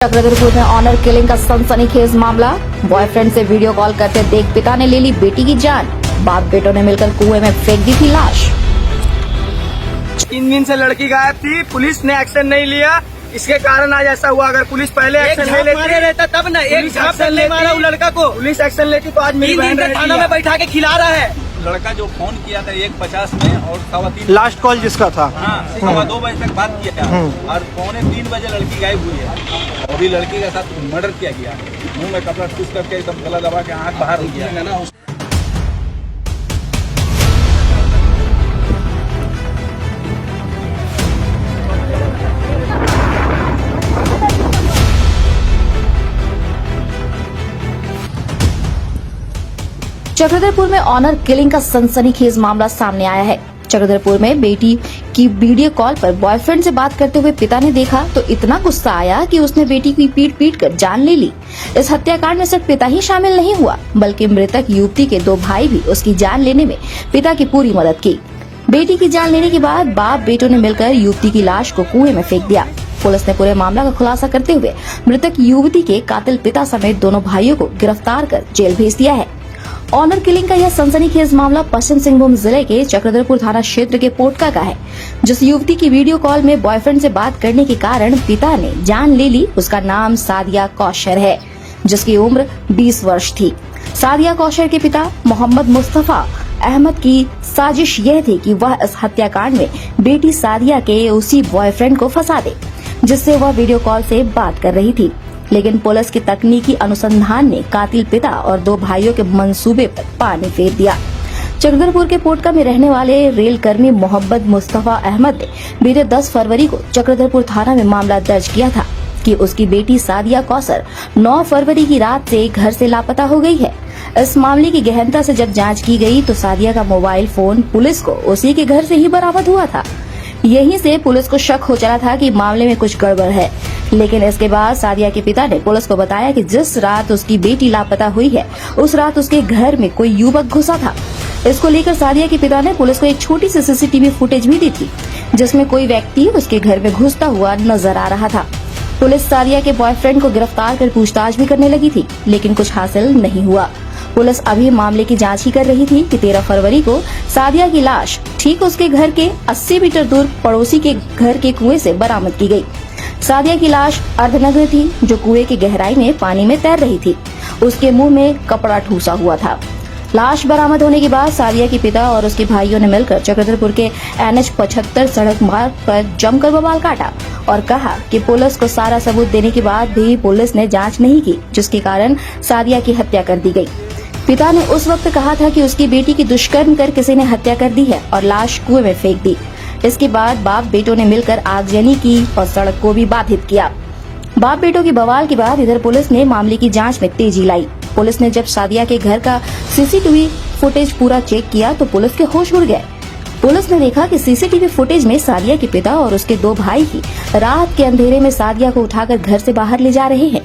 चक्रधरपुर में honour killing का सनसनीखेज मामला। बॉयफ्रेंड से वीडियो कॉल करते देख पिता ने ले ली बेटी की जान। बाप बेटों ने मिलकर कुएं में फेंक दी थी लाश। 3 दिन से लड़की गायब थी, पुलिस ने एक्शन नहीं लिया, इसके कारण आज ऐसा हुआ। अगर पुलिस पहले एक्शन नहीं लेती रहता तब ना, एक झाप से नहीं मारा वो लड़का को। पुलिस एक्शन लेती तो आज मेरी 3 दिन बहन से थाना में बैठा के खिला रहा है। लड़का जो फोन किया था 1:50 में और 3:15 लास्ट कॉल जिसका था, हाँ 2 बजे तक बात किया और 2:45 बजे लड़की गायब हुई है। अभी लड़की के साथ मर्डर किया गया, मुंह में कपड़ा ठूस करके एकदम गला दबा के आँख बाहर हो गया ना। चक्रधरपुर में ऑनर किलिंग का सनसनीखेज मामला सामने आया है। चक्रधरपुर में बेटी की वीडियो कॉल पर बॉयफ्रेंड से बात करते हुए पिता ने देखा तो इतना गुस्सा आया कि उसने बेटी की पीट कर जान ले ली। इस हत्याकांड में सिर्फ पिता ही शामिल नहीं हुआ, बल्कि मृतक युवती के 2 भाई भी उसकी जान लेने में पिता की पूरी मदद की। बेटी की जान लेने के बाद बाप बेटों ने मिलकर युवती की लाश को कुएं में फेंक दिया। पुलिस ने पूरे मामला का खुलासा करते हुए मृतक युवती के कातिल पिता समेत दोनों भाइयों को गिरफ्तार कर जेल भेज दिया है। ऑनर किलिंग का यह सनसनीखेज मामला पश्चिम सिंहभूम जिले के चक्रधरपुर थाना क्षेत्र के पोटका का है। जिस युवती की वीडियो कॉल में बॉयफ्रेंड से बात करने के कारण पिता ने जान ले ली, उसका नाम सादिया कौशर है, जिसकी उम्र 20 वर्ष थी। सादिया कौशर के पिता मोहम्मद मुस्तफा अहमद की साजिश यह थी कि वह इस हत्याकांड में बेटी सादिया के उसी बॉयफ्रेंड को फंसा दे, जिससे वह वीडियो कॉल से बात कर रही थी। लेकिन पुलिस की तकनीकी अनुसंधान ने कातिल पिता और 2 भाइयों के मंसूबे पर पानी फेर दिया। चक्रधरपुर के पोटका में रहने वाले रेल कर्मी मोहम्मद मुस्तफा अहमद ने बीते 10 फरवरी को चक्रधरपुर थाना में मामला दर्ज किया था कि उसकी बेटी सादिया कौसर 9 फरवरी की रात से घर से लापता हो गई है। इस मामले की गहनता से जब जांच की गई तो सादिया का मोबाइल फोन पुलिस को उसी के घर से ही बरामद हुआ था। यहीं से पुलिस को शक हो चला था कि मामले में कुछ गड़बड़ है। लेकिन इसके बाद सादिया के पिता ने पुलिस को बताया कि जिस रात उसकी बेटी लापता हुई है, उस रात उसके घर में कोई युवक घुसा था। इसको लेकर सादिया के पिता ने पुलिस को एक छोटी सी सीसीटीवी फुटेज भी दी थी, जिसमें कोई व्यक्ति उसके घर में घुसता हुआ नजर आ रहा था। पुलिस सादिया के बॉयफ्रेंड को गिरफ्तार कर पूछताछ भी करने लगी थी, लेकिन कुछ हासिल नहीं हुआ। पुलिस अभी मामले की जांच ही कर रही थी कि 13 फरवरी को सादिया की लाश ठीक उसके घर के 80 मीटर दूर पड़ोसी के घर के कुएं से बरामद की गई। सादिया की लाश अर्धनग्न थी, जो कुएं की गहराई में पानी में तैर रही थी। उसके मुंह में कपड़ा ठूसा हुआ था। लाश बरामद होने के बाद सादिया के पिता और उसके भाइयों ने मिलकर चक्रधरपुर के NH 75 सड़क मार्ग पर जमकर बवाल काटा और कहा कि पुलिस को सारा सबूत देने के बाद भी पुलिस ने जांच नहीं की, जिसके कारण सादिया की हत्या कर दी गई। पिता ने उस वक्त कहा था कि उसकी बेटी की दुष्कर्म कर किसी ने हत्या कर दी है और लाश कुएं में फेंक दी। इसके बाद बाप बेटों ने मिलकर आगजनी की और सड़क को भी बाधित किया। बाप बेटों की बवाल के बाद इधर पुलिस ने मामले की जांच में तेजी लाई। पुलिस ने जब सादिया के घर का सीसीटीवी फुटेज पूरा चेक किया तो पुलिस के होश उड़ गए। पुलिस ने देखा कि सीसीटीवी फुटेज में सादिया के पिता और उसके 2 भाई ही रात के अंधेरे में सादिया को उठाकर घर से बाहर ले जा रहे हैं।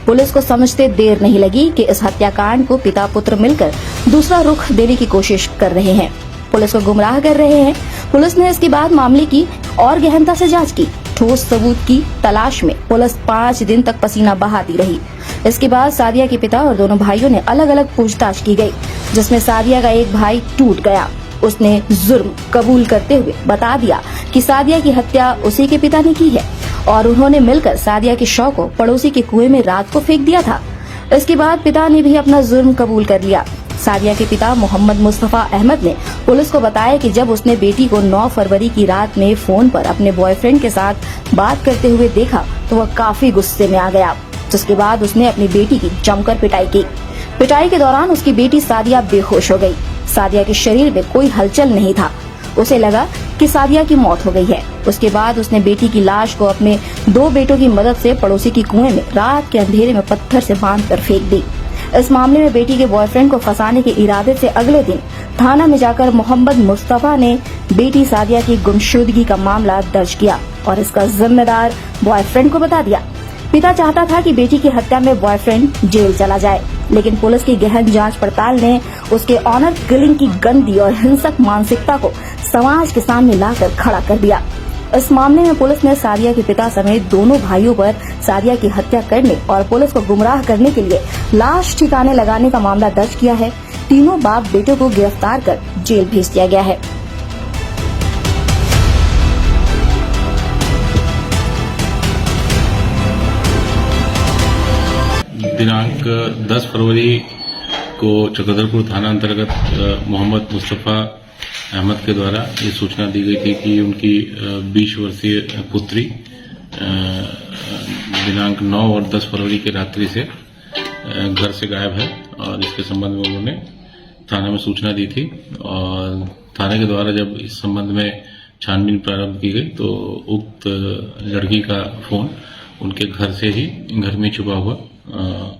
पुलिस को समझते देर नहीं लगी कि इस हत्याकांड को पिता पुत्र मिलकर दूसरा रुख देने की कोशिश कर रहे हैं, पुलिस को गुमराह कर रहे हैं। पुलिस ने इसके बाद मामले की और गहनता से जांच की। ठोस सबूत की तलाश में पुलिस 5 दिन तक पसीना बहाती रही। इसके बाद सादिया के पिता और दोनों भाइयों ने अलग अलग पूछताछ की गई, जिसमें सादिया का एक भाई टूट गया। उसने जुर्म कबूल करते हुए बता दिया कि सादिया की हत्या उसी के पिता ने की है और उन्होंने मिलकर सादिया के शव को पड़ोसी के कुएं में रात को फेंक दिया था। इसके बाद पिता ने भी अपना जुर्म कबूल कर लिया। सादिया के पिता मोहम्मद मुस्तफा अहमद ने पुलिस को बताया कि जब उसने बेटी को 9 फरवरी की रात में फोन पर अपने बॉयफ्रेंड के साथ बात करते हुए देखा तो वह काफी गुस्से में आ गया, जिसके बाद उसने अपनी बेटी की जमकर पिटाई की। पिटाई के दौरान उसकी बेटी सादिया बेहोश हो गई। सादिया के शरीर में कोई हलचल नहीं था। उसे लगा कि सादिया की मौत हो गई है। उसके बाद उसने बेटी की लाश को अपने 2 बेटों की मदद से पड़ोसी की कुएं में रात के अंधेरे में पत्थर से बांधकर फेंक दी। इस मामले में बेटी के बॉयफ्रेंड को फंसाने के इरादे से अगले दिन थाना में जाकर मोहम्मद मुस्तफा ने बेटी सादिया की गुमशुदगी का मामला दर्ज किया और इसका जिम्मेदार बॉयफ्रेंड को बता दिया। पिता चाहता था कि बेटी की हत्या में बॉयफ्रेंड जेल चला जाए, लेकिन पुलिस की गहन जांच पड़ताल ने उसके ऑनर किलिंग की गंदी और हिंसक मानसिकता को समाज के सामने लाकर खड़ा कर दिया। इस मामले में पुलिस ने सादिया के पिता समेत दोनों भाइयों पर सादिया की हत्या करने और पुलिस को गुमराह करने के लिए लाश ठिकाने लगाने का मामला दर्ज किया है। तीनों बाप बेटे को गिरफ्तार कर जेल भेज दिया गया है। दिनांक 10 फरवरी को चक्रधरपुर थाना अंतर्गत मोहम्मद मुस्तफ़ा अहमद के द्वारा ये सूचना दी गई थी कि उनकी 20 वर्षीय पुत्री दिनांक 9 और 10 फरवरी की रात्रि से घर से गायब है और इसके संबंध में उन्होंने थाना में सूचना दी थी और थाने के द्वारा जब इस संबंध में छानबीन प्रारंभ की गई तो उक्त लड़की का फोन उनके घर से ही घर में छुपा हुआ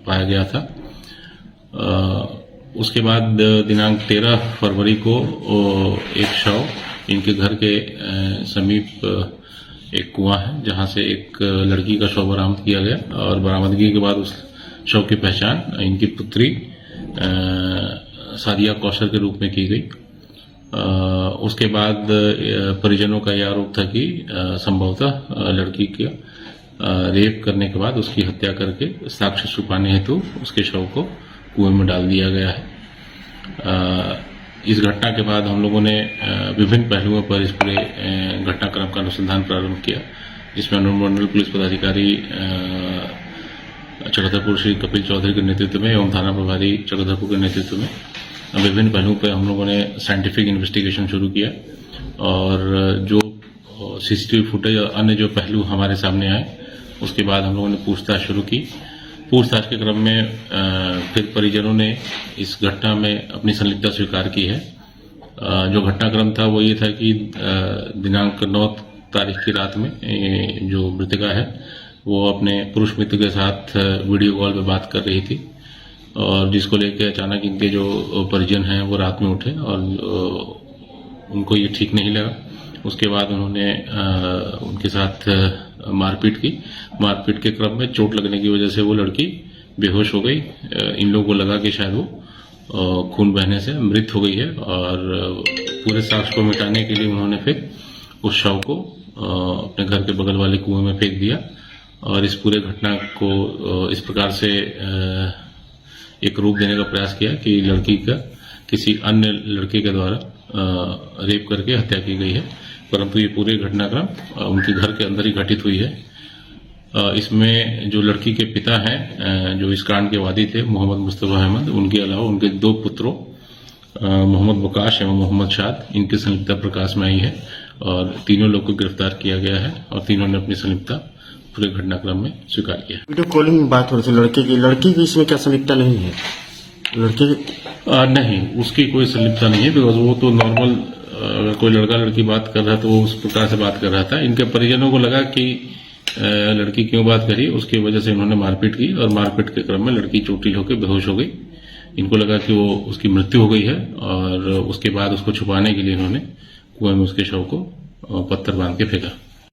पाया गया था। उसके बाद दिनांक 13 फरवरी को एक शव इनके घर के समीप एक कुआं है जहां से एक लड़की का शव बरामद किया गया और बरामदगी के बाद उस शव की पहचान इनकी पुत्री सादिया कौशल के रूप में की गई। उसके बाद परिजनों का यह आरोप था कि संभवतः लड़की का रेप करने के बाद उसकी हत्या करके साक्ष्य छुपाने हेतु उसके शव को कुएं में डाल दिया गया है। इस घटना के बाद हम लोगों ने विभिन्न पहलुओं पर इस पूरे घटनाक्रम का अनुसंधान प्रारंभ किया, जिसमें अनुमंडल पुलिस पदाधिकारी चक्रधरपुर श्री कपिल चौधरी के नेतृत्व में एवं थाना प्रभारी चक्रधरपुर के नेतृत्व में विभिन्न पहलुओं पर हम लोगों ने साइंटिफिक इन्वेस्टिगेशन शुरू किया और जो सीसीटीवी फुटेज और अन्य जो पहलू हमारे सामने आए उसके बाद हम लोगों ने पूछताछ शुरू की। पूछताछ के क्रम में फिर परिजनों ने इस घटना में अपनी संलिप्तता स्वीकार की है। जो घटनाक्रम था वो ये था कि दिनांक 9 तारीख की रात में जो मृतका है वो अपने पुरुष मित्र के साथ वीडियो कॉल पे बात कर रही थी और जिसको लेकर अचानक इनके जो परिजन हैं वो रात में उठे और उनको ये ठीक नहीं लगा। उसके बाद उन्होंने उनके साथ मारपीट की। मारपीट के क्रम में चोट लगने की वजह से वो लड़की बेहोश हो गई। इन लोगों को लगा कि शायद वो खून बहने से मृत हो गई है और पूरे साक्ष्य को मिटाने के लिए उन्होंने फिर उस शव को अपने घर के बगल वाले कुएं में फेंक दिया और इस पूरे घटना को इस प्रकार से एक रूप देने का प्रयास किया कि लड़की का किसी अन्य लड़के के द्वारा रेप करके हत्या की गई है, परंतु ये पूरे घटनाक्रम उनके घर के अंदर ही घटित हुई है। इसमें जो लड़की के पिता हैं जो इस कांड के वादी थे मोहम्मद मुस्तफ़ा अहमद, उनके अलावा उनके 2 पुत्रों मोहम्मद बकाश एवं मोहम्मद शाद, इनकी संलिप्तता प्रकाश में आई है और तीनों लोग को गिरफ्तार किया गया है और तीनों ने अपनी संलिप्तता पूरे घटनाक्रम में स्वीकार किया। वीडियो कॉलिंग में बात हो रही थी लड़की की इसमें क्या संलिप्तता नहीं है? लड़की नहीं, उसकी कोई संलिप्तता नहीं है बिकॉज वो तो नॉर्मल अगर कोई लड़का लड़की बात कर रहा है तो वो उस प्रकार से बात कर रहा था। इनके परिजनों को लगा कि लड़की क्यों बात करी, उसकी वजह से इन्होंने मारपीट की और मारपीट के क्रम में लड़की चोटिल होकर बेहोश हो गई। इनको लगा कि वो उसकी मृत्यु हो गई है और उसके बाद उसको छुपाने के लिए इन्होंने कुएं में उसके शव को पत्थर बांध के फेंका।